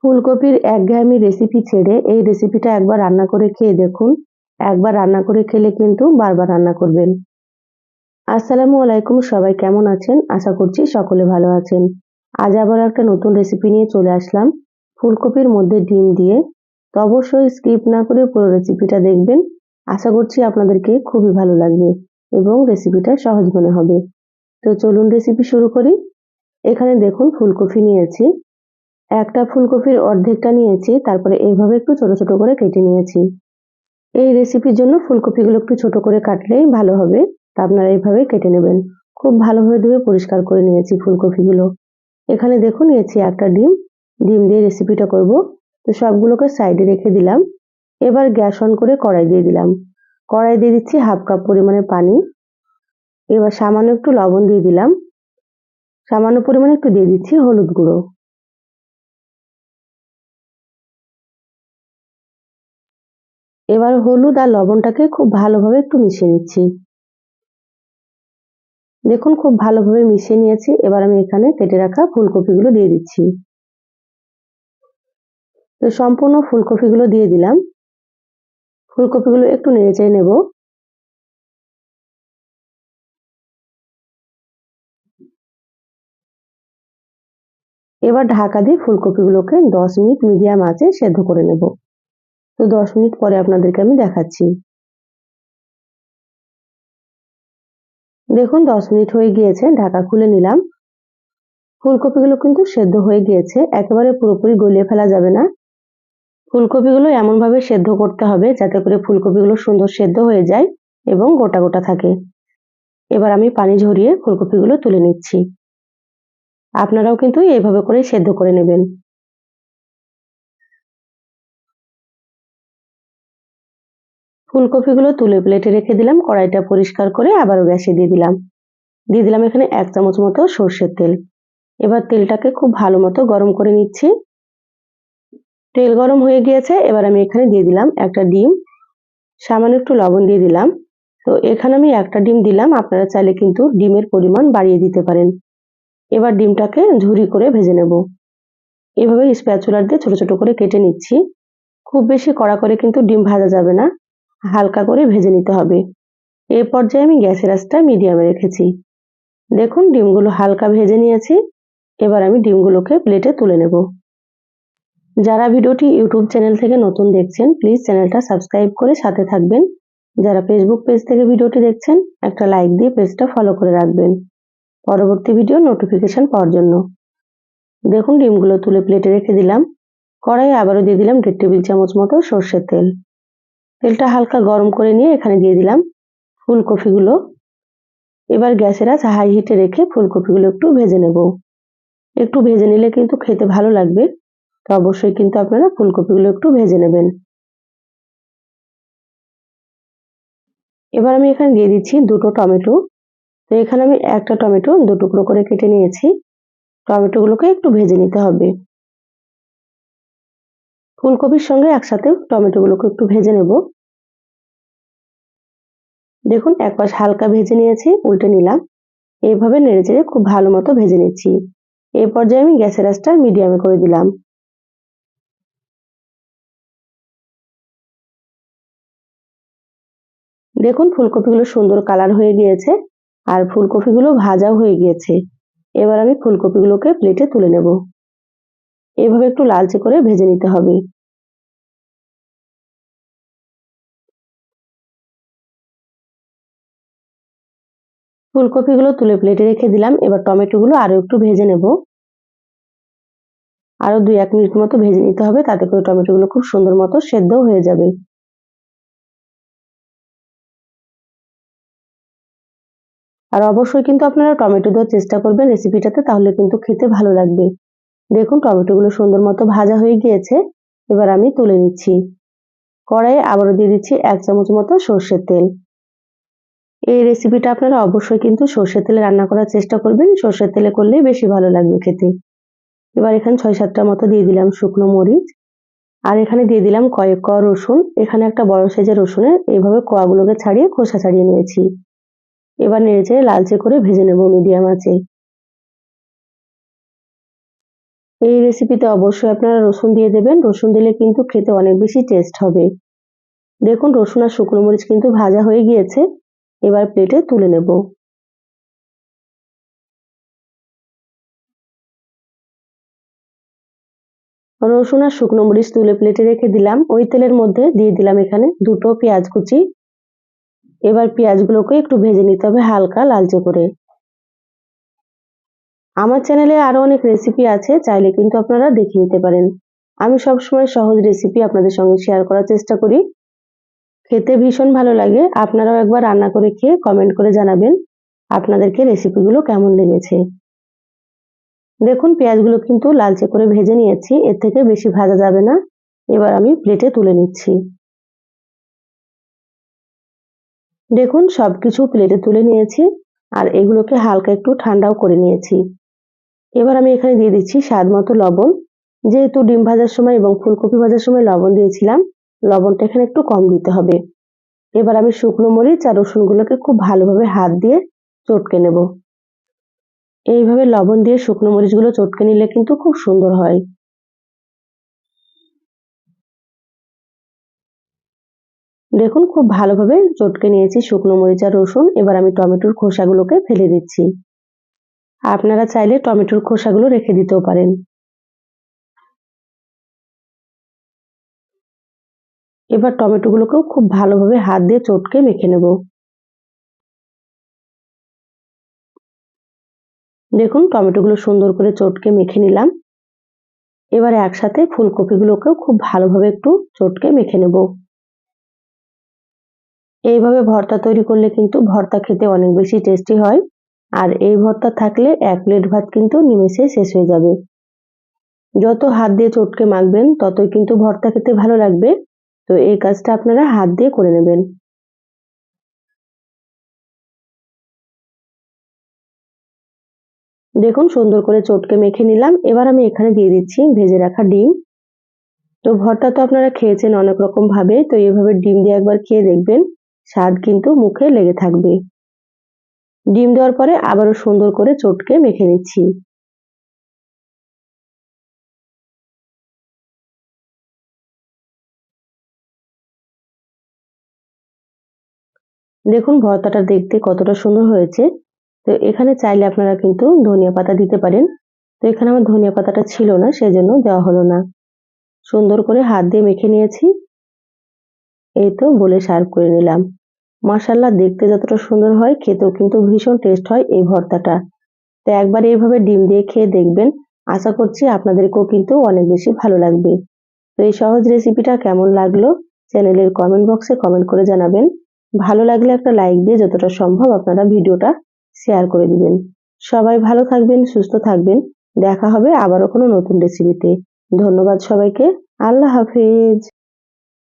ফুলকপির একঘেয়েমি রেসিপি ছেড়ে এই রেসিপিটা একবার রান্না করে খেয়ে দেখুন। একবার রান্না করে খেলে কিন্তু বারবার রান্না করবেন। আসসালামু আলাইকুম, সবাই কেমন আছেন? আশা করছি সকলে ভালো আছেন। আজ আবার একটা নতুন রেসিপি নিয়ে চলে আসলাম ফুলকপির মধ্যে ডিম দিয়ে। তো অবশ্যই স্কিপ না করে পুরো রেসিপিটা দেখবেন। আশা করছি আপনাদেরকে খুবই ভালো লাগবে এবং রেসিপিটা সহজ মনে হবে। তো চলুন রেসিপি শুরু করি। এখানে দেখুন ফুলকপি নিয়েছি। একটা ফুলকপির অর্ধেকটা নিয়েছি, তারপরে এইভাবে একটু ছোট ছোট করে কেটে নিয়েছি। এই রেসিপির জন্য ফুলকপিগুলো একটু ছোট করে কাটলেই ভালো হবে। তা আপনারা এইভাবে কেটে নেবেন। খুব ভালোভাবে ধুয়ে পরিষ্কার করে নিয়েছি ফুলকপিগুলো। এখানে দেখুন নিয়েছি একটা ডিম। ডিম দিয়ে রেসিপিটা করব। তো সবগুলোকে সাইডে রেখে দিলাম। এবার গ্যাস অন করে কড়াই দিয়ে দিলাম। কড়াই দিয়ে দিচ্ছি হাফ কাপ পরিমাণে পানি। এবার সামান্য একটু লবণ দিয়ে দিলাম। সামান্য পরিমাণে একটু দিয়ে দিচ্ছি হলুদ গুঁড়ো। এবার হলুদ আর লবণটাকে খুব ভালোভাবে একটু মিশিয়ে নিচ্ছি। দেখুন খুব ভালোভাবে মিশিয়ে নিয়েছি। এবার আমি এখানে কেটে রাখা ফুলকপিগুলো দিয়ে দিচ্ছি। তো সম্পূর্ণ ফুলকপিগুলো দিয়ে দিলাম। ফুলকপিগুলো একটু নেড়েচেড়ে নেব। এবার ঢাকা দিয়ে ফুলকপিগুলোকে 10 মিনিট মিডিয়াম আঁচে সেদ্ধ করে নেব। তো 10 মিনিট পরে আপনাদেরকে আমি দেখাচ্ছি। দেখুন 10 মিনিট হয়ে গিয়েছে, ঢাকা খুলে নিলাম। ফুলকপিগুলো কিন্তু সেদ্ধ হয়ে গিয়েছে, একেবারে পুরোপুরি গলিয়ে ফেলা যাবে না। ফুলকপিগুলো এমনভাবে সেদ্ধ করতে হবে যাতে করে ফুলকপিগুলো সুন্দর সেদ্ধ হয়ে যায় এবং গোটা গোটা থাকে। এবার আমি পানি ঝরিয়ে ফুলকপিগুলো তুলে নিচ্ছি। আপনারাও কিন্তু এইভাবে করে সেদ্ধ করে নেবেন। ফুলকপিগুলো তুলে প্লেটে রেখে দিলাম। কড়াইটা পরিষ্কার করে আবারও গ্যাসে দিয়ে দিলাম। দিয়ে দিলাম এখানে 1 চামচ মতো সর্ষের তেল। এবার তেলটাকে খুব ভালো মতো গরম করে নিচ্ছি। তেল গরম হয়ে গিয়েছে, এবার আমি এখানে দিয়ে দিলাম একটা ডিম। সামান্য একটু লবণ দিয়ে দিলাম। তো এখানে আমি একটা ডিম দিলাম, আপনারা চাইলে কিন্তু ডিমের পরিমাণ বাড়িয়ে দিতে পারেন। এবার ডিমটাকে ঝুরি করে ভেজে নেব। এভাবে স্প্যাচুলার দিয়ে ছোট ছোট করে কেটে নিচ্ছি। খুব বেশি কড়া করে কিন্তু ডিম ভাজা যাবে না, হালকা করে ভেজে নিতে হবে। এই পর্যায়ে আমি গ্যাসের আঁচটা মিডিয়ামে রেখেছি। দেখুন ডিমগুলো হালকা ভেজে নিয়েছি। এবার আমি ডিমগুলোকে প্লেটে তুলে নেব। যারা ভিডিওটি ইউটিউব চ্যানেল থেকে নতুন দেখছেন প্লিজ চ্যানেলটা সাবস্ক্রাইব করে সাথে থাকবেন। যারা ফেসবুক পেজ থেকে ভিডিওটি দেখছেন একটা লাইক দিয়ে পেজটা ফলো করে রাখবেন পরবর্তী ভিডিও নোটিফিকেশন পাওয়ার জন্য। দেখুন ডিমগুলো তুলে প্লেটে রেখে দিলাম। কড়াইয়ে আবারও দিয়ে দিলাম 1.5 টেবিল চামচ মতো সর্ষের তেল। তেলটা হালকা গরম করে নিয়ে এখানে দিয়ে দিলাম ফুলকপিগুলো। এবার গ্যাসের আঁচ হাই হিটে রেখে ফুলকপিগুলো একটু ভেজে নেব। একটু ভেজে নিলে কিন্তু খেতে ভালো লাগবে। তো অবশ্যই কিন্তু আপনারা ফুলকপিগুলো একটু ভেজে নেবেন। এবার আমি এখানে দিয়ে দিচ্ছি দুটো টমেটো। তো এখানে আমি একটা টমেটো 2 টুকরো করে কেটে নিয়েছি। টমেটোগুলোকে একটু ভেজে নিতে হবে। ফুলকপির সঙ্গে একসাথে টমেটোগুলোকে একটু ভেজে নেব। দেখুন এক পাশ হালকা ভেজে নিয়েছি, উল্টে নিলাম। এইভাবে নেড়েচেড়ে খুব ভালো মতো ভেজে নিচ্ছি। এই পর্যায়ে আমি গ্যাসের আঁচটা মিডিয়ামে করে দিলাম। দেখুন ফুলকপিগুলো সুন্দর কালার হয়ে গিয়েছে আর ফুলকপিগুলো ভাজাও হয়ে গিয়েছে। এবার আমি ফুলকপিগুলোকে প্লেটে তুলে নেব। এভাবে একটু লালচে করে ভেজে নিতে হবে। ফুলকপিগুলো তুলে প্লেটে রেখে দিলাম। এবার টমেটোগুলো আরো একটু ভেজে নেব। আরো 2-1 মিনিট মতো ভেজে নিতে হবে, তাতে করে টমেটোগুলো খুব সুন্দর মতো সেদ্ধ হয়ে যাবে। আর অবশ্যই কিন্তু আপনারা টমেটো দেওয়ার চেষ্টা করবেন রেসিপিটাতে, তাহলে কিন্তু খেতে ভালো লাগবে। দেখুন টমেটোগুলো সুন্দর মতো ভাজা হয়ে গিয়েছে। এবার আমি তুলে নিচ্ছি। কড়াইয়ে আবারও দিয়ে দিচ্ছি 1 চামচ মতো সর্ষের তেল। এই রেসিপিটা আপনারা অবশ্যই কিন্তু সর্ষের তেলে রান্না করার চেষ্টা করবেন। সর্ষের তেলে করলেই বেশি ভালো লাগবে খেতে। এবার এখানে 6-7টা মতো দিয়ে দিলাম শুকনো মরিচ। আর এখানে দিয়ে দিলাম কয়েক কোয়া রসুন। এখানে একটা বড় সাইজের রসুনের এইভাবে কোয়াগুলোকে ছাড়িয়ে খোসা ছাড়িয়ে নিয়েছি। এবার নেড়েচেড়ে লালচে করে ভেজে নেব মিডিয়াম আঁচে। এই রেসিপিতে অবশ্যই আপনারা রসুন দিয়ে দেবেন। রসুন দিলে কিন্তু খেতে অনেক বেশি টেস্ট হবে। দেখুন রসুন আর শুকনো মরিচ কিন্তু ভাজা হয়ে গিয়েছে। এবার প্লেটে তুলে নেব। রসুন আর শুকনো মরিচ তুলে প্লেটে রেখে দিলাম। ওই তেলের মধ্যে দিয়ে দিলাম এখানে 2টো পেঁয়াজ কুচি। এবার পেঁয়াজগুলোকে একটু ভেজে নিতে হবে হালকা লালচে করে। আমার চ্যানেলে আরো অনেক রেসিপি আছে, চাইলে কিন্তু আপনারা দেখে নিতে পারেন। আমি সবসময় সহজ রেসিপি আপনাদের সঙ্গে শেয়ার করার চেষ্টা করি। খেতে ভীষণ ভালো লাগে। আপনারাও একবার রান্না করে খেয়ে কমেন্ট করে জানাবেন আপনাদেরকে রেসিপিগুলো কেমন লেগেছে। দেখুন পেঁয়াজগুলো কিন্তু লালচে করে ভেজে নিয়েছি, এর থেকে বেশি ভাজা যাবে না। এবার আমি প্লেটে তুলে নিচ্ছি। দেখুন সবকিছু প্লেটে তুলে নিয়েছি আর এগুলোকে হালকা একটু ঠান্ডাও করে নিয়েছি। এবার আমি এখানে দিয়ে দিচ্ছি স্বাদ মতো লবণ। যেহেতু ডিম ভাজার সময় এবং ফুলকপি ভাজার সময় লবণ দিয়েছিলাম, লবণটা এখানে একটু কম দিতে হবে। এবার আমি শুকনো মরিচ আর রসুনগুলোকে খুব ভালোভাবে হাত দিয়ে চটকে নেব। এইভাবে লবণ দিয়ে শুকনো মরিচগুলো চটকে নিলে কিন্তু খুব সুন্দর হয়। দেখুন খুব ভালোভাবে চটকে নিয়েছি শুকনো মরিচ আর রসুন। এবার আমি টমেটোর খোসাগুলোকে ফেলে দিচ্ছি। আপনারা চাইলে টমেটোর খোসাগুলো রেখে দিতেও পারেন। এবার টমেটোগুলোকেও খুব ভালোভাবে হাত দিয়ে চটকে মেখে নেব। দেখুন টমেটোগুলো সুন্দর করে চটকে মেখে নিলাম। এবার একসাথে ফুলকপিগুলোকেও খুব ভালোভাবে একটু চটকে মেখে নেব। এইভাবে ভর্তা তৈরি করলে কিন্তু ভর্তা খেতে অনেক বেশি টেস্টি হয়। আর এই ভর্তা থাকলে 1 প্লেট ভাত কিন্তু নিমেষে শেষ হয়ে যাবে। যত হাত দিয়ে চটকে মাখবেন ততই কিন্তু ভর্তা খেতে ভালো লাগবে। তো এই কাজটা আপনারা হাত দিয়ে করে নেবেন। দেখুন সুন্দর করে চটকে মেখে নিলাম। এবার আমি এখানে দিয়ে দিচ্ছি ভেজে রাখা ডিম। তো ভর্তা তো আপনারা খেয়েছেন অনেক রকম ভাবে, তো এইভাবে ডিম দিয়ে একবার খেয়ে দেখবেন, স্বাদ কিন্তু মুখে লেগে থাকবে। ডিম দেওয়ার পরে আবারও সুন্দর করে চটকে মেখে নিচ্ছি। দেখুন ভর্তাটা দেখতে কতটা সুন্দর হয়েছে। তো এখানে চাইলে আপনারা কিন্তু ধনিয়া পাতা দিতে পারেন। তো এখানে আমার ধনিয়া পাতাটা ছিল না, সেজন্য দেওয়া হলো না। সুন্দর করে হাত দিয়ে মেখে নিয়েছি। এই তো বলে সার্ভ করে নিলাম। মাশাআল্লাহ দেখতে যতটা সুন্দর হয় খেতেও কিন্তু ভীষণ টেস্ট হয় এই ভর্তাটা। তো একবার এইভাবে ডিম দিয়ে খেয়ে দেখবেন। আশা করছি আপনাদেরকেও কিন্তু অনেক বেশি ভালো লাগবে। তো এই সহজ রেসিপিটা কেমন লাগলো চ্যানেলের কমেন্ট বক্সে কমেন্ট করে জানাবেন। ভালো লাগলে একটা লাইক দিয়ে যতটা সম্ভব আপনারা ভিডিওটা শেয়ার করে দিবেন। সবাই ভালো থাকবেন, সুস্থ থাকবেন। দেখা হবে আবারও কোনো নতুন রেসিপিতে। ধন্যবাদ সবাইকে। আল্লাহ হাফেজ।